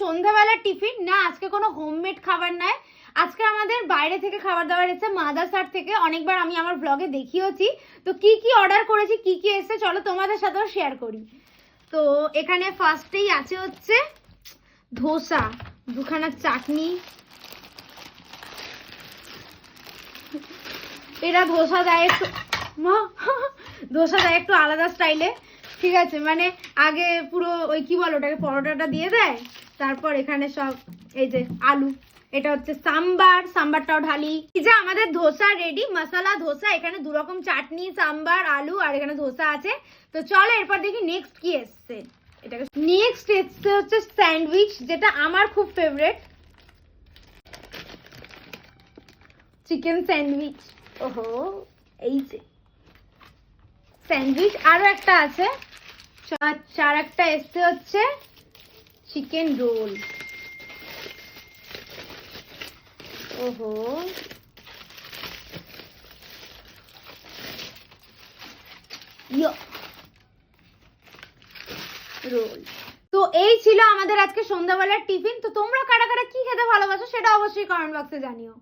সন্ধ্যাবেলার টিফিন না, আজকে কোনো হোমমেড খাবার নয়, আজকে আমাদের বাইরে থেকে খাবার দাবার এসেছে মাদারসার থেকে। অনেকবার আমি আমার ব্লগে দেখিয়েছি। তো কি কি অর্ডার করেছি, কি কি এসেছে চলো তোমাদের সাথেও শেয়ার করি। তো এখানে ফার্স্টেই আছে হচ্ছে ধোসা, দুখানা চাটনি। এরা ধোসা দেয় একটু ধোসা দেয় একটু আলাদা স্টাইলে, ঠিক আছে, মানে আগে পুরো ওই কি বলো ওটাকে, পরোটাটা দিয়ে দেয়, তারপর এখানে সব এই যে আলু, এটা হচ্ছে সাম্বার, সাম্বারটাও ঢালি। এই যে আমাদের ধোসা রেডি, মশলা ধোসা। এখানে দু রকম চাটনি, সাম্বার, আলু, আর এখানে ধোসা আছে। তো চলো এরপর দেখি নেক্সট কি এসছে। এটাকে নেক্সট এসছে হচ্ছে স্যান্ডউইচ, যেটা আমার খুব ফেভারিট, চিকেন স্যান্ডউইচ। ওহো, এই যে স্যান্ডউইচ। আরো একটা আছে, চার একটা এসছে হচ্ছে চিকেন রোল। ওহো, রোল। তো এই ছিল আমাদের আজকে সন্ধ্যাবেলার টিফিন। তো তোমরা কারা কারা কি খেতে ভালোবাসো সেটা অবশ্যই কমেন্ট বক্সে জানিও।